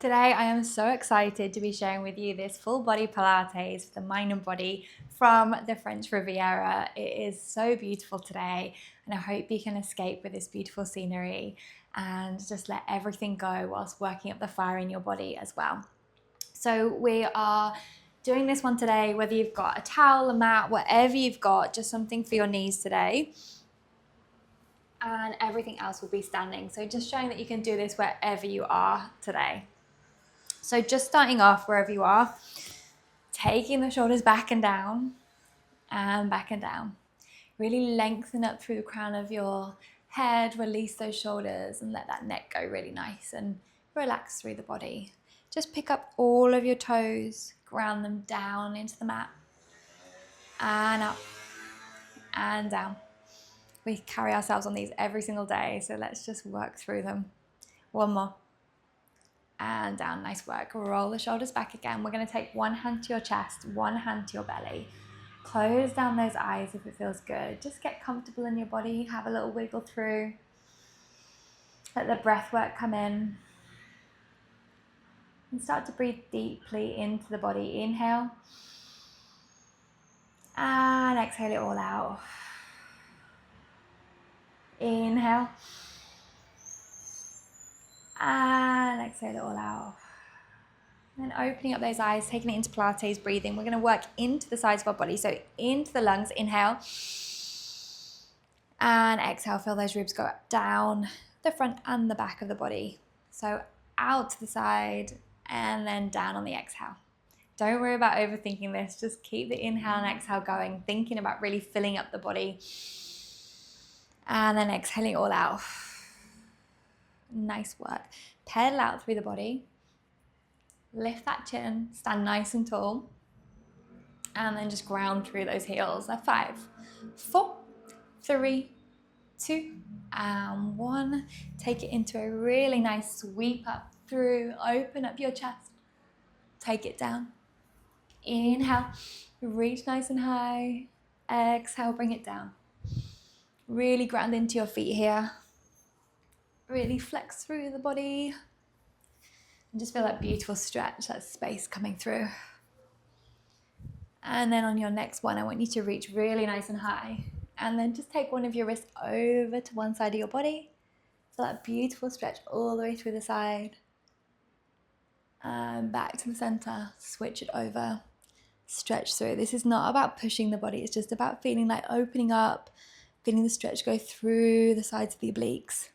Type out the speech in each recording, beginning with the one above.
Today I am so excited to be sharing with you this full body Pilates for the mind and body from the French Riviera. It is so beautiful today and I hope you can escape with this beautiful scenery and just let everything go whilst working up the fire in your body as well. So we are doing this one today, whether you've got a towel, a mat, whatever you've got, just something for your knees today. And everything else will be standing. So just showing that you can do this wherever you are today. So just starting off wherever you are, taking the shoulders back and down and back and down. Really lengthen up through the crown of your head, release those shoulders and let that neck go really nice and relax through the body. Just pick up all of your toes, ground them down into the mat and up and down. We carry ourselves on these every single day, so let's just work through them. One more. And down, nice work. Roll the shoulders back again. We're going to take one hand to your chest, one hand to your belly. Close down those eyes if it feels good. Just get comfortable in your body. Have a little wiggle through. Let the breath work come in. And start to breathe deeply into the body. Inhale. And exhale it all out. Inhale. And exhale it all out. And then opening up those eyes, taking it into Pilates, breathing. We're going to work into the sides of our body. So into the lungs, inhale. And exhale, feel those ribs go up, down the front and the back of the body. So out to the side and then down on the exhale. Don't worry about overthinking this. Just keep the inhale and exhale going, thinking about really filling up the body. And then exhaling it all out. Nice work. Pedal out through the body. Lift that chin, stand nice and tall. And then just ground through those heels. 5, 4, 3, 2, and 1. Take it into a really nice sweep up through. Open up your chest. Take it down. Inhale. Reach nice and high. Exhale, bring it down. Really ground into your feet here. Really flex through the body. And just feel that beautiful stretch, that space coming through. And then on your next one, I want you to reach really nice and high. And then just take one of your wrists over to one side of your body. Feel that beautiful stretch all the way through the side. And back to the center. Switch it over. Stretch through. This is not about pushing the body. It's just about feeling like opening up. Feeling the stretch go through the sides of the obliques.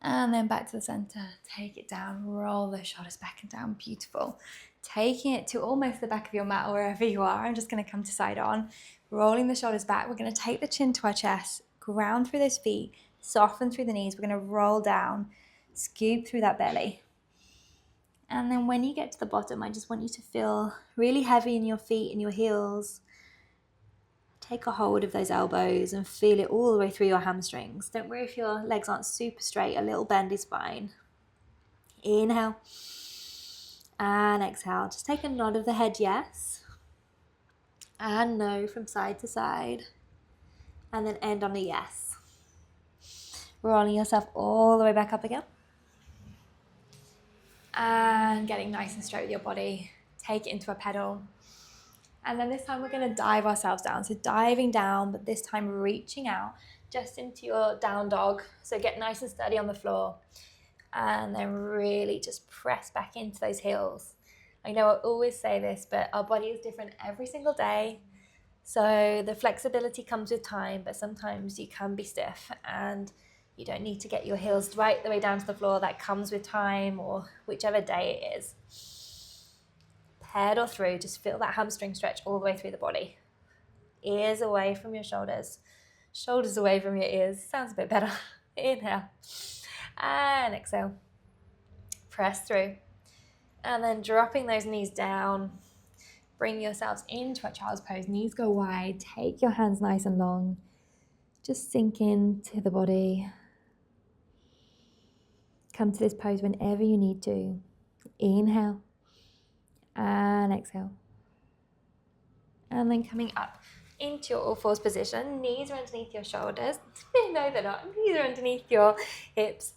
And then back to the center. Take it down. Roll those shoulders back and down. Beautiful. Taking it to almost the back of your mat, wherever you are. I'm just going to come to side on. Rolling the shoulders back. We're going to take the chin to our chest. Ground through those feet. Soften through the knees. We're going to roll down. Scoop through that belly. And then when you get to the bottom, I just want you to feel really heavy in your feet and your heels. Take a hold of those elbows and feel it all the way through your hamstrings. Don't worry if your legs aren't super straight, a little bendy spine. Inhale and exhale. Just take a nod of the head, yes. And no from side to side. And then end on a yes. Rolling yourself all the way back up again. And getting nice and straight with your body. Take it into a pedal. And then this time we're going to dive ourselves down. So diving down, but this time reaching out just into your down dog. So get nice and steady on the floor. And then really just press back into those heels. I know I always say this, but our body is different every single day. So the flexibility comes with time, but sometimes you can be stiff and you don't need to get your heels right the way down to the floor. That comes with time or whichever day it is. Pedal through, just feel that hamstring stretch all the way through the body. Ears away from your shoulders. Shoulders away from your ears. Sounds a bit better. Inhale. And exhale. Press through. And then dropping those knees down. Bring yourselves into a child's pose. Knees go wide. Take your hands nice and long. Just sink into the body. Come to this pose whenever you need to. Inhale. And exhale. And then coming up into your all fours position. Knees are underneath your shoulders. No, they're not. Knees are underneath your hips.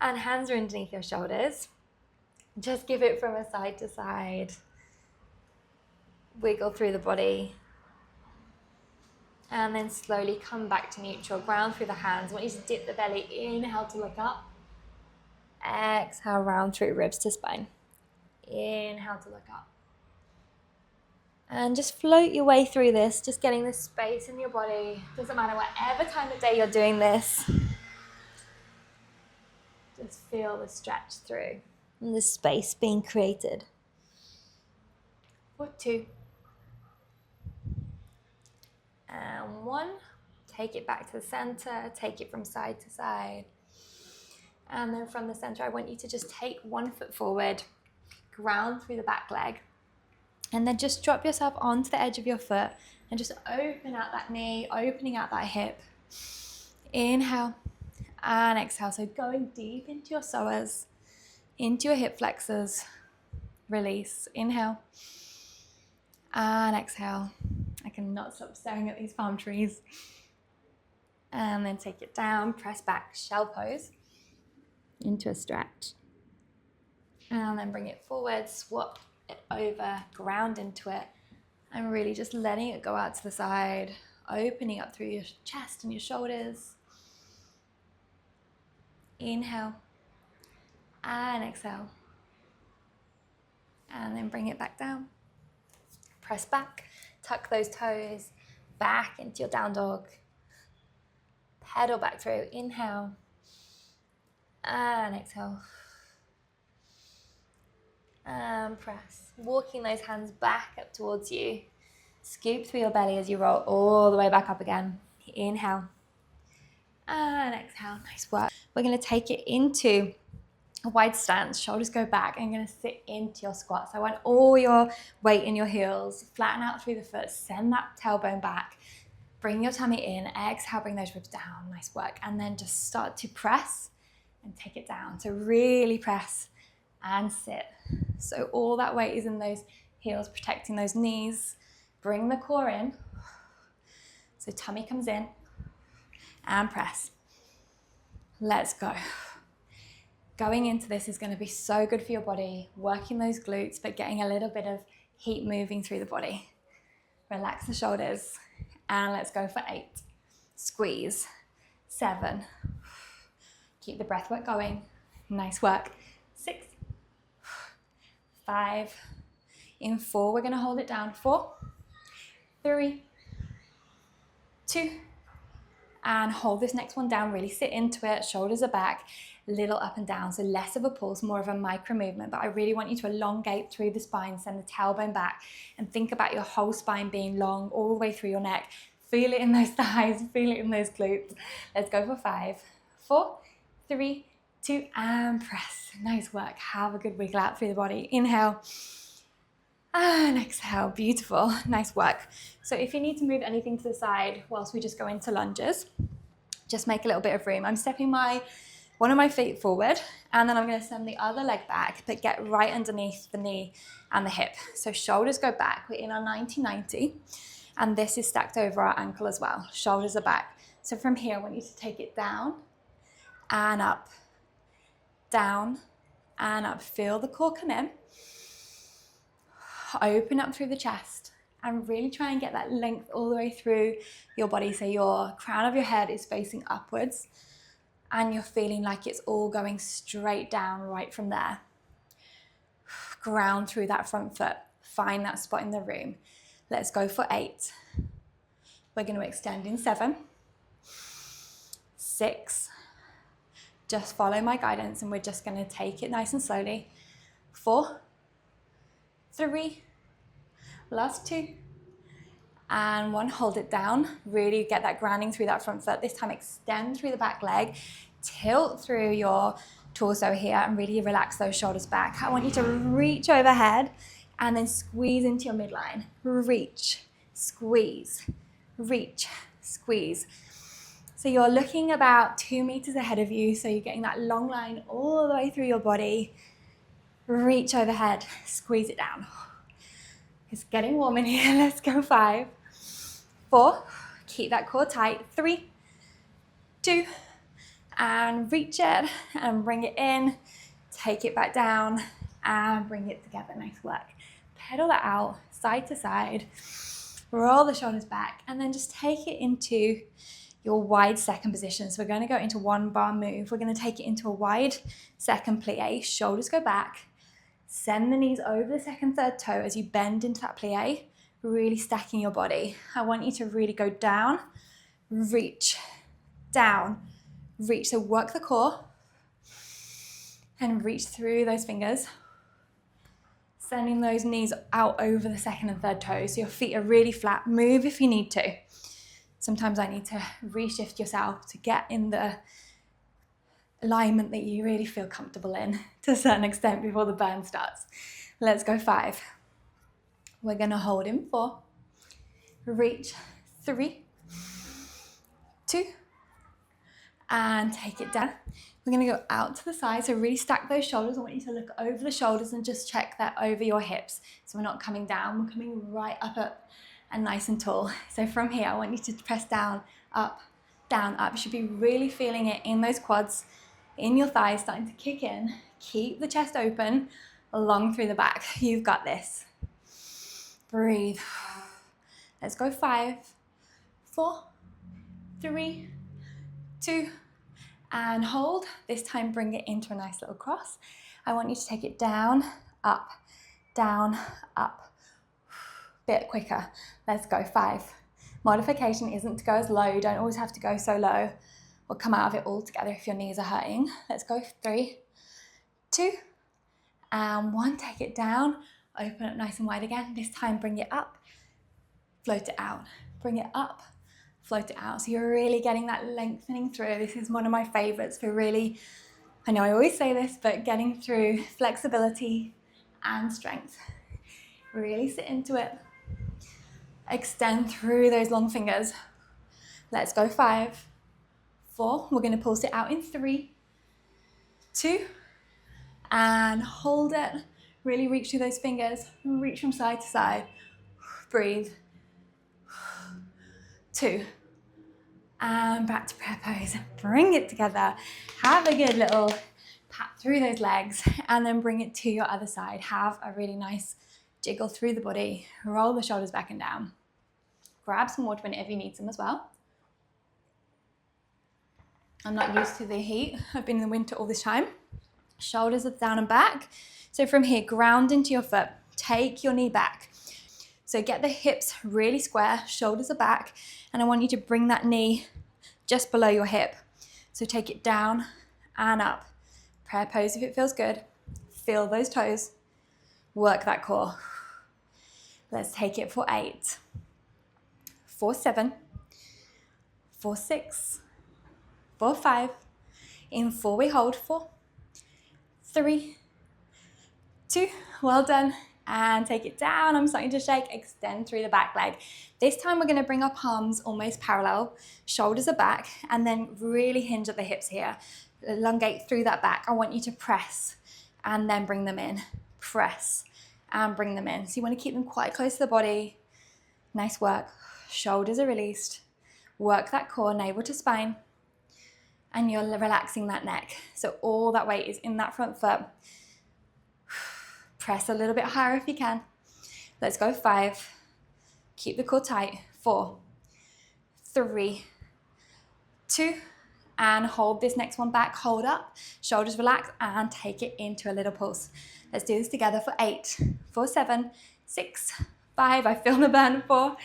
And hands are underneath your shoulders. Just give it from a side to side. Wiggle through the body. And then slowly come back to neutral. Ground through the hands. I want you to dip the belly. Inhale to look up. Exhale, round through ribs to spine. Inhale to look up. And just float your way through this, just getting this space in your body. Doesn't matter whatever time of day you're doing this. Just feel the stretch through. And the space being created. For 2. And 1. Take it back to the center. Take it from side to side. And then from the center, I want you to just take 1 foot forward. Ground through the back leg. And then just drop yourself onto the edge of your foot. And just open out that knee. Opening out that hip. Inhale. And exhale. So going deep into your psoas. Into your hip flexors. Release. Inhale. And exhale. I cannot stop staring at these palm trees. And then take it down. Press back. Shell pose. Into a stretch. And then bring it forward. Swap it over. Ground into it. And really just letting it go out to the side. Opening up through your chest and your shoulders. Inhale. And exhale. And then bring it back down. Press back. Tuck those toes back into your down dog. Pedal back through. Inhale. And exhale. And press. Walking those hands back up towards you. Scoop through your belly as you roll all the way back up again. Inhale. And exhale. Nice work. We're going to take it into a wide stance. Shoulders go back. And you're going to sit into your squat. So I want all your weight in your heels. Flatten out through the foot. Send that tailbone back. Bring your tummy in. Exhale. Bring those ribs down. Nice work. And then just start to press and take it down. So really press and sit. So all that weight is in those heels, protecting those knees. Bring the core in. So tummy comes in and press. Let's go. Going into this is going to be so good for your body, working those glutes, but getting a little bit of heat moving through the body. Relax the shoulders, and let's go for 8. Squeeze. 7. Keep the breath work going. Nice work. 6. 5. In 4, we're going to hold it down. 4. 3. 2. And hold this next one down. Really sit into it. Shoulders are back. Little up and down, so less of a pulse, more of a micro movement, but I really want you to elongate through the spine, send the tailbone back, and think about your whole spine being long all the way through your neck. Feel it in those thighs, feel it in those glutes. Let's go for 5, 4, 3, 2, and press. Nice work. Have a good wiggle out through the body. Inhale and exhale. Beautiful. Nice work. So if you need to move anything to the side whilst we just go into lunges, just make a little bit of room. I'm stepping one of my feet forward, and then I'm going to send the other leg back, but get right underneath the knee and the hip. So shoulders go back. We're in our 90-90, and this is stacked over our ankle as well. Shoulders are back. So from here, I want you to take it down and up, down and up. Feel the core come in. Open up through the chest, and really try and get that length all the way through your body. So your crown of your head is facing upwards, and you're feeling like it's all going straight down right from there. Ground through that front foot. Find that spot in the room. Let's go for 8. We're going to extend in 7, 6. Just follow my guidance, and we're just going to take it nice and slowly. 4, 3, last 2, and 1. Hold it down. Really get that grounding through that front foot. This time extend through the back leg. Tilt through your torso here and really relax those shoulders back. I want you to reach overhead and then squeeze into your midline. Reach, squeeze, reach, squeeze. So you're looking about 2 meters ahead of you. So you're getting that long line all the way through your body. Reach overhead, squeeze it down. It's getting warm in here. Let's go. 5, 4, keep that core tight. 3, 2, and reach it and bring it in. Take it back down and bring it together. Nice work. Pedal that out, side to side. Roll the shoulders back, and then just take it into your wide second position. So we're going to go into one bar move. We're going to take it into a wide second plie. Shoulders go back. Send the knees over the second, third toe as you bend into that plie, really stacking your body. I want you to really go down, reach, down, reach. So work the core and reach through those fingers. Sending those knees out over the second and third toes. So your feet are really flat. Move if you need to. Sometimes I need to reshift yourself to get in the alignment that you really feel comfortable in to a certain extent before the burn starts. Let's go 5. We're gonna hold in 4, reach, 3, 2, and take it down. We're gonna go out to the side, so really stack those shoulders. I want you to look over the shoulders and just check that over your hips. So we're not coming down, we're coming right up and nice and tall. So from here, I want you to press down, up. You should be really feeling it in those quads, in your thighs, starting to kick in. Keep the chest open, long through the back. You've got this. Breathe. Let's go 5, 4, 3, 2, and hold. This time bring it into a nice little cross. I want you to take it down, up, bit quicker. Let's go 5. Modification isn't to go as low. You don't always have to go so low or come out of it all together if your knees are hurting. Let's go 3, 2, and 1. Take it down, open up nice and wide again. This time bring it up, float it out. Bring it up, float it out. So you're really getting that lengthening through. This is one of my favorites for really, I know I always say this, but getting through flexibility and strength. Really sit into it. Extend through those long fingers. Let's go 5, 4. We're going to pulse it out in 3, 2, and hold it. Really reach through those fingers. Reach from side to side. Breathe. 2. And back to prayer pose. Bring it together. Have a good little pat through those legs and then bring it to your other side. Have a really nice jiggle through the body. Roll the shoulders back and down. Grab some water whenever you need some as well. I'm not used to the heat. I've been in the winter all this time. Shoulders are down and back. So from here, ground into your foot. Take your knee back. So get the hips really square, shoulders are back, and I want you to bring that knee just below your hip. So take it down and up. Prayer pose if it feels good. Feel those toes. Work that core. Let's take it for 8, 4, 7, 4, 6, 4, 5. In 4 we hold. 4, 3, 2. Well done. And take it down. I'm starting to shake. Extend through the back leg. This time we're going to bring our palms almost parallel. Shoulders are back, and then really hinge at the hips here. Elongate through that back. I want you to press and then bring them in. Press and bring them in. So you want to keep them quite close to the body. Nice work. Shoulders are released. Work that core, navel to spine. And you're relaxing that neck. So all that weight is in that front foot. Press a little bit higher if you can. Let's go 5. Keep the core tight. 4, 3, 2, and hold this next one back. Hold up, shoulders relax, and take it into a little pulse. Let's do this together for 8, 4, 7, 6, 5. I feel the burn. 4,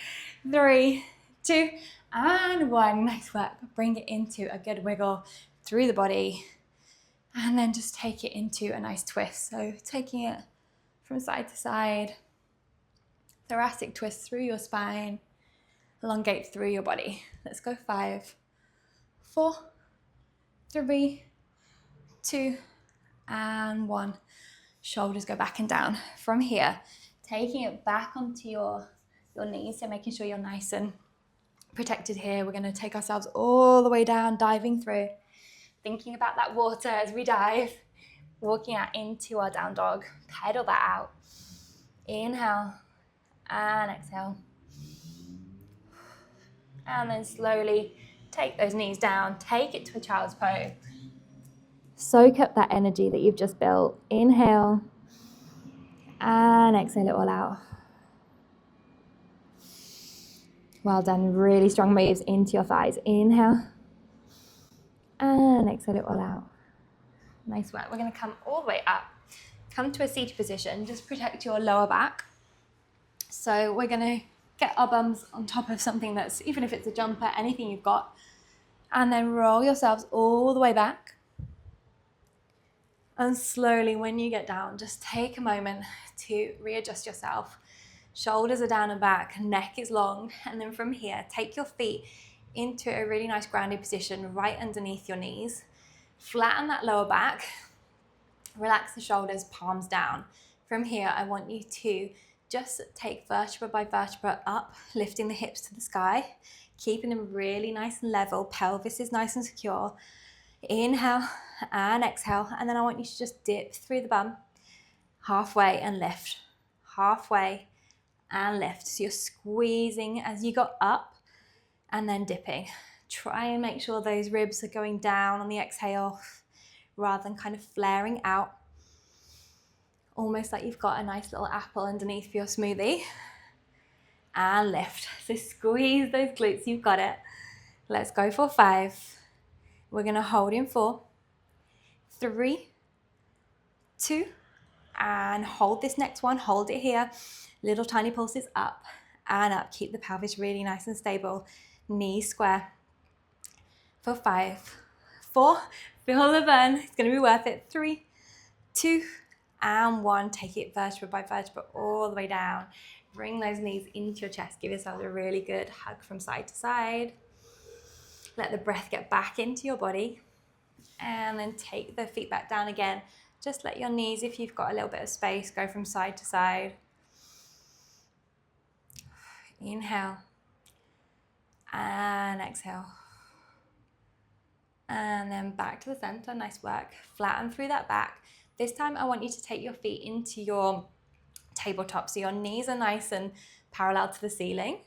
3, 2, and 1. Nice work. Bring it into a good wiggle through the body, and then just take it into a nice twist. So taking it from side to side, thoracic twist through your spine, elongate through your body. Let's go 5, 4, 3, 2, and 1. Shoulders go back and down. From here, taking it back onto your knees, so making sure you're nice and protected here. We're going to take ourselves all the way down, diving through, thinking about that water as we dive. Walking out into our down dog. Pedal that out. Inhale and exhale. And then slowly take those knees down. Take it to a child's pose. Soak up that energy that you've just built. Inhale And exhale it all out. Well done. Really strong moves into your thighs. Inhale. And exhale it all out. Nice work. We're going to come all the way up. Come to a seated position. Just protect your lower back. So we're going to get our bums on top of something that's, even if it's a jumper, anything you've got. And then roll yourselves all the way back. And slowly, when you get down, just take a moment to readjust yourself. Shoulders are down and back, neck is long. And then from here, take your feet into a really nice grounded position right underneath your knees. Flatten that lower back. Relax the shoulders, palms down. From here, I want you to just take vertebra by vertebra up, lifting the hips to the sky, keeping them really nice and level. Pelvis is nice and secure. Inhale and exhale. And then I want you to just dip through the bum, halfway and lift, halfway and lift. So you're squeezing as you go up and then dipping. Try and make sure those ribs are going down on the exhale rather than kind of flaring out. Almost like you've got a nice little apple underneath for your smoothie. And lift. So squeeze those glutes, you've got it. Let's go for 5. We're going to hold in 4, 3, 2, and hold this next one. Hold it here. Little tiny pulses up and up. Keep the pelvis really nice and stable. Knees square. For 5, 4. Feel the burn. It's going to be worth it. 3, 2, and 1. Take it vertebra by vertebra all the way down. Bring those knees into your chest. Give yourself a really good hug from side to side. Let the breath get back into your body. And then take the feet back down again. Just let your knees, if you've got a little bit of space, go from side to side. Inhale. And exhale. And then back to the center. Nice work. Flatten through that back. This time I want you to take your feet into your tabletop. So your knees are nice and parallel to the ceiling.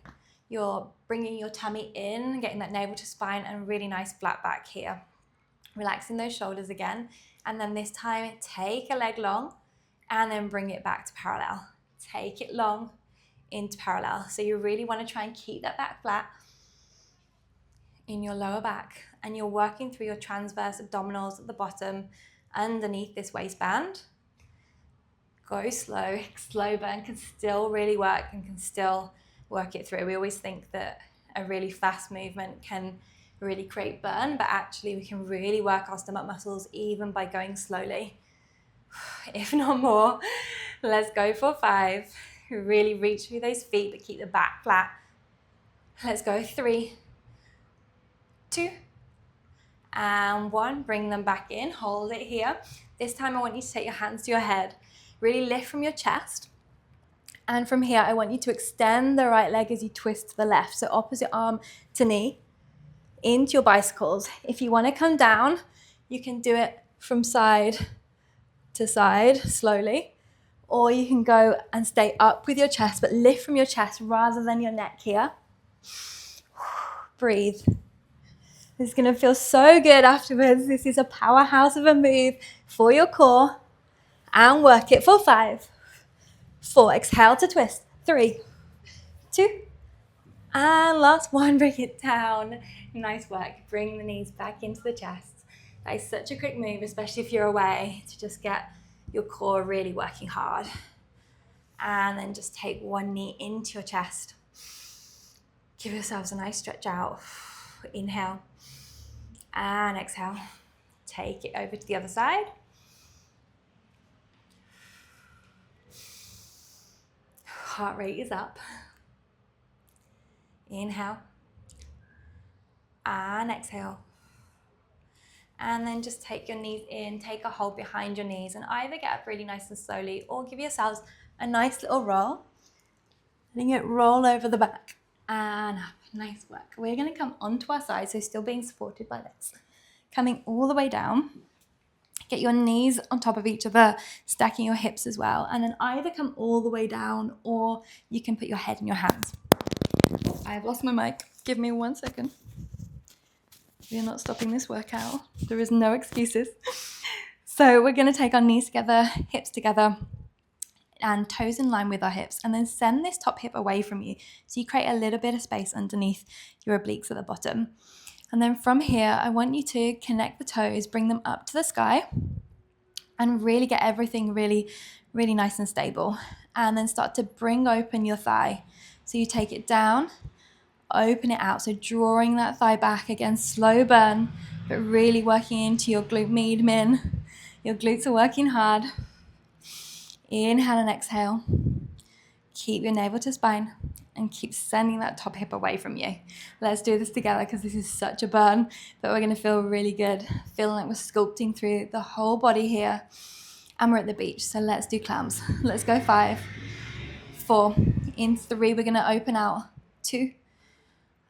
You're bringing your tummy in, getting that navel to spine, and really nice flat back here. Relaxing those shoulders again. And then this time, take a leg long and then bring it back to parallel. Take it long into parallel. So you really want to try and keep that back flat in your lower back. And you're working through your transverse abdominals at the bottom, underneath this waistband. Go slow. Slow burn can still really work and can still work it through. We always think that a really fast movement can really create burn, but actually we can really work our stomach muscles even by going slowly, if not more. Let's go for 5. Really reach through those feet, but keep the back flat. Let's go 3, 2, and 1. Bring them back in. Hold it here. This time I want you to take your hands to your head. Really lift from your chest. And from here, I want you to extend the right leg as you twist to the left. So opposite arm to knee into your bicycles. If you want to come down, you can do it from side to side slowly. Or you can go and stay up with your chest, but lift from your chest rather than your neck here. Breathe. This is going to feel so good afterwards. This is a powerhouse of a move for your core. And work it for 5, 4. Exhale to twist. 3, 2, and last one. Bring it down. Nice work. Bring the knees back into the chest. That is such a quick move, especially if you're away, to just get your core really working hard. And then just take one knee into your chest. Give yourselves a nice stretch out. Inhale and exhale. Take it over to the other side. Heart rate is up. Inhale and exhale. And then just take your knees in, take a hold behind your knees, and either get up really nice and slowly or give yourselves a nice little roll. Letting it roll over the back and up. Nice work. We're going to come onto our side, so still being supported by this. Coming all the way down. Get your knees on top of each other, stacking your hips as well. And then either come all the way down or you can put your head in your hands. I've lost my mic. Give me 1 second. We are not stopping this workout. There is no excuses. So we're going to take our knees together, hips together, and toes in line with our hips, and then send this top hip away from you. So you create a little bit of space underneath your obliques at the bottom. And then from here, I want you to connect the toes, bring them up to the sky, and really get everything really, really nice and stable. And then start to bring open your thigh. So you take it down, open it out. So drawing that thigh back again, slow burn, but really working into your glute med min. Your glutes are working hard. Inhale and exhale. Keep your navel to spine and keep sending that top hip away from you. Let's do this together because this is such a burn, but we're going to feel really good. Feeling like we're sculpting through the whole body here. And we're at the beach, so let's do clams. Let's go 5, 4. In 3, we're going to open out. 2.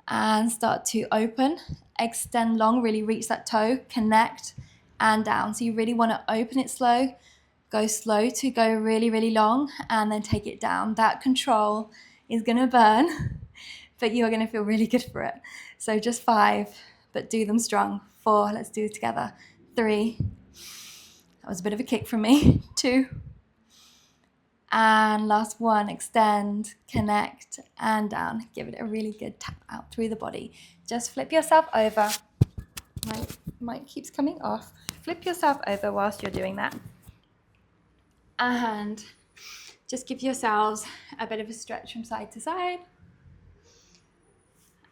And start to open, extend long, really reach that toe, connect, and down. So you really want to open it slow, go slow to go really, really long, and then take it down. That control is going to burn, but you are going to feel really good for it. So just 5, but do them strong. 4, let's do it together. 3, that was a bit of a kick from me. 2, and last 1, extend, connect, and down. Give it a really good tap out through the body. Just flip yourself over. My mic keeps coming off. Flip yourself over whilst you're doing that. And just give yourselves a bit of a stretch from side to side.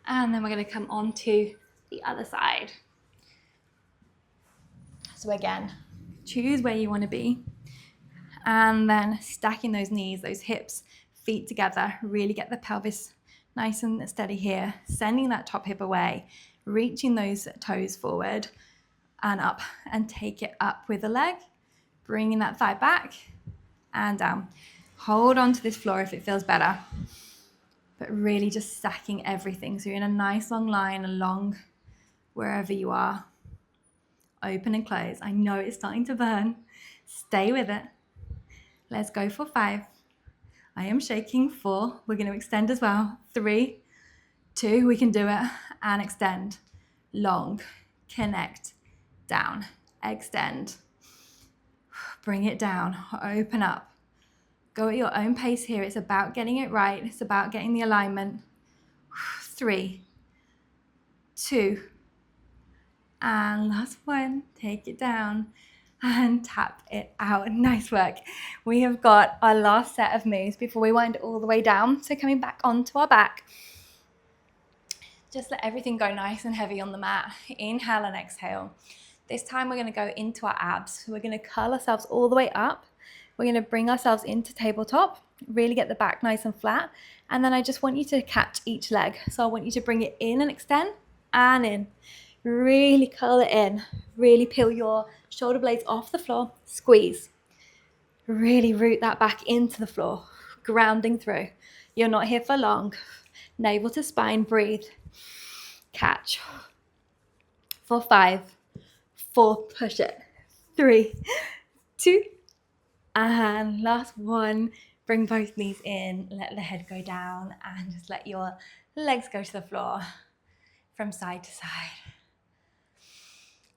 And then we're going to come on to the other side. So again, choose where you want to be. And then stacking those knees, those hips, feet together. Really get the pelvis nice and steady here. Sending that top hip away. Reaching those toes forward and up. And take it up with the leg. Bringing that thigh back and down. Hold on to this floor if it feels better. But really just stacking everything. So you're in a nice long line along wherever you are. Open and close. I know it's starting to burn. Stay with it. Let's go for 5. I am shaking. 4. We're going to extend as well. 3, 2, we can do it. And extend. Long. Connect. Down. Extend. Bring it down. Open up. Go at your own pace here. It's about getting it right. It's about getting the alignment. 3, 2, and last 1. Take it down and tap it out. Nice work. We have got our last set of moves before we wind all the way down. So coming back onto our back. Just let everything go nice and heavy on the mat. Inhale and exhale. This time we're going to go into our abs. So we're going to curl ourselves all the way up. We're going to bring ourselves into tabletop. Really get the back nice and flat. And then I just want you to catch each leg. So I want you to bring it in and extend and in. Really curl it in. Really peel your shoulder blades off the floor. Squeeze. Really root that back into the floor. Grounding through. You're not here for long. Navel to spine. Breathe. Catch. For 5, 4. Push it. 3, 2. And last 1. Bring both knees in. Let the head go down. And just let your legs go to the floor from side to side.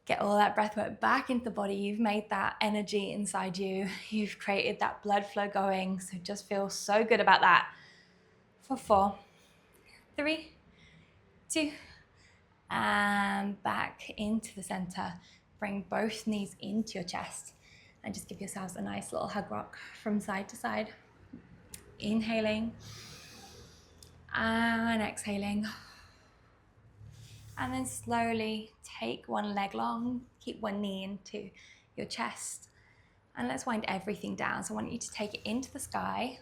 Get all that breath work back into the body. You've made that energy inside you. You've created that blood flow going. So just feel so good about that. For 4, 3, 2, and back into the center. Bring both knees into your chest and just give yourselves a nice little hug rock from side to side. Inhaling and exhaling. And then slowly take one leg long, keep one knee into your chest, and let's wind everything down. So I want you to take it into the sky,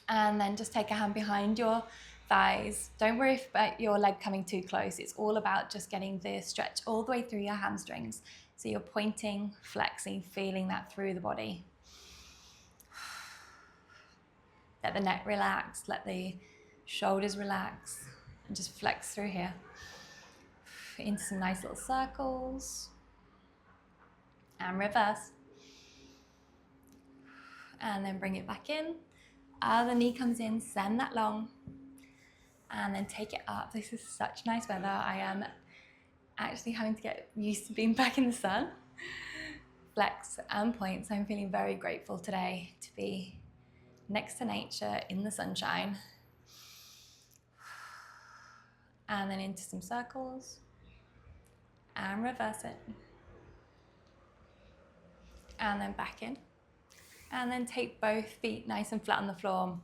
and then just take a hand behind your thighs. Don't worry about your leg coming too close. It's all about just getting the stretch all the way through your hamstrings. So you're pointing, flexing, feeling that through the body. Let the neck relax, let the shoulders relax, and just flex through here. Into some nice little circles. And reverse. And then bring it back in. Other knee comes in, send that long. And then take it up. This is such nice weather. I am actually having to get used to being back in the sun. Flex and point. So I'm feeling very grateful today to be next to nature in the sunshine. And then into some circles and reverse it. And then back in. And then take both feet nice and flat on the floor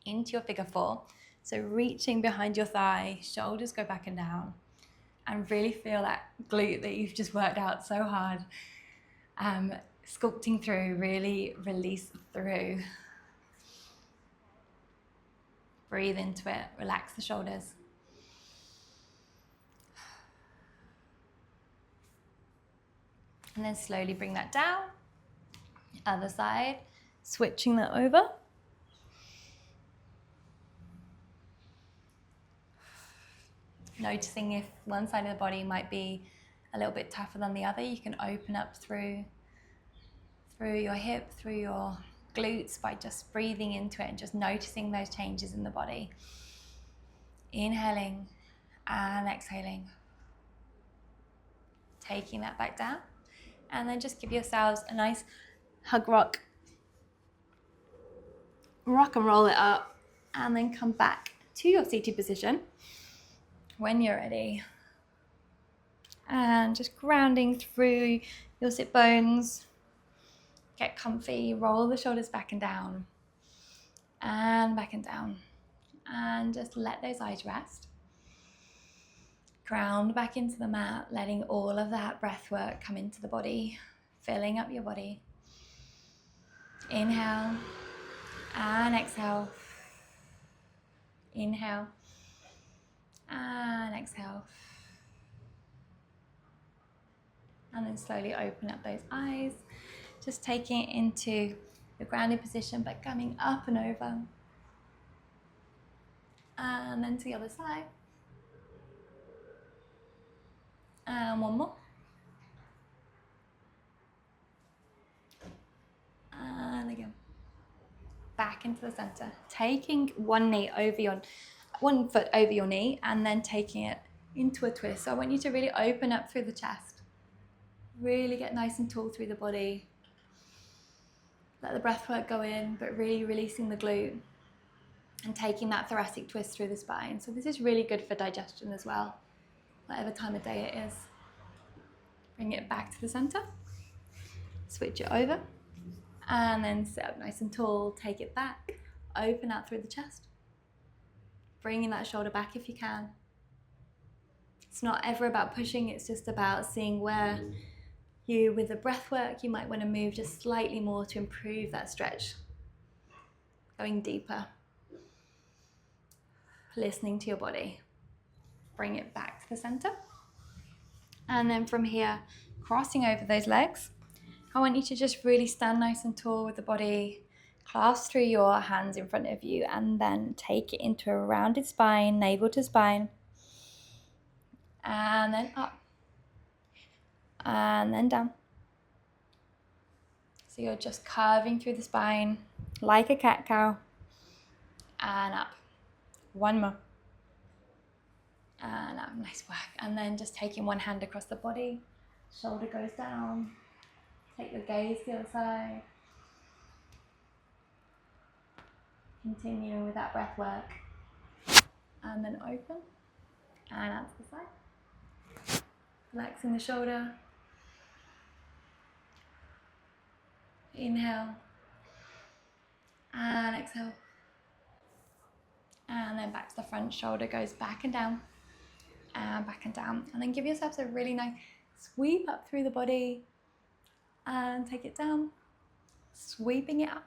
into your figure four. So reaching behind your thigh, shoulders go back and down. And really feel that glute that you've just worked out so hard. Sculpting through, really release through. Breathe into it, relax the shoulders. And then slowly bring that down. Other side, switching that over. Noticing if one side of the body might be a little bit tougher than the other, you can open up through your hip, through your glutes by just breathing into it and just noticing those changes in the body. Inhaling and exhaling. Taking that back down. And then just give yourselves a nice hug rock. Rock and roll it up. And then come back to your seated position when you're ready. And just grounding through your sit bones. Get comfy, roll the shoulders back and down. And back and down. And just let those eyes rest. Ground back into the mat, letting all of that breath work come into the body, filling up your body. Inhale and exhale. Inhale and exhale. And then slowly open up those eyes, just taking it into the grounded position, but coming up and over. And then to the other side. And one more. And again. Back into the center. Taking one foot over your knee and then taking it into a twist. So I want you to really open up through the chest. Really get nice and tall through the body. Let the breath work go in, but really releasing the glute and taking that thoracic twist through the spine. So this is really good for digestion as well, whatever time of day it is. Bring it back to the center. Switch it over. And then sit up nice and tall. Take it back. Open out through the chest. Bringing that shoulder back if you can. It's not ever about pushing. It's just about seeing where with the breath work, you might want to move just slightly more to improve that stretch. Going deeper. Listening to your body. Bring it back to the center. And then from here, crossing over those legs, I want you to just really stand nice and tall with the body. Clasp through your hands in front of you and then take it into a rounded spine, navel to spine. And then up. And then down. So you're just curving through the spine like a cat-cow. And up. One more. And up. Nice work. And then just taking one hand across the body. Shoulder goes down. Take your gaze to the other side. Continuing with that breath work. And then open. And out to the side. Relaxing the shoulder. Inhale. And exhale. And then back to the front. Shoulder goes back and down. And back and down. And then give yourselves a really nice sweep up through the body. And take it down. Sweeping it up.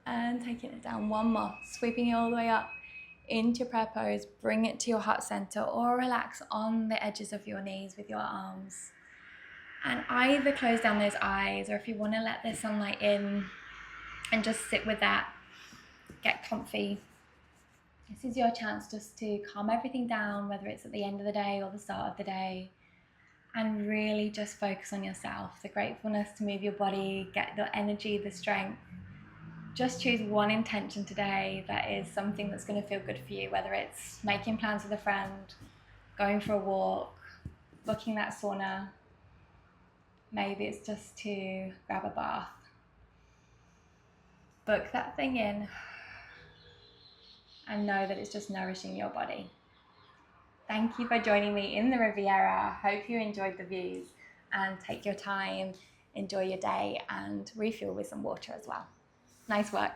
And taking it down. One more. Sweeping it all the way up into your prayer pose. Bring it to your heart center or relax on the edges of your knees with your arms. And either close down those eyes, or if you want to let the sunlight in and just sit with that, get comfy. This is your chance just to calm everything down, whether it's at the end of the day or the start of the day, and really just focus on yourself, the gratefulness to move your body, get the energy, the strength. Just choose one intention today that is something that's going to feel good for you, whether it's making plans with a friend, going for a walk, booking that sauna. Maybe it's just to grab a bath. Book that thing in and know that it's just nourishing your body. Thank you for joining me in the Riviera. I hope you enjoyed the views, and take your time, enjoy your day, and refuel with some water as well. Nice work.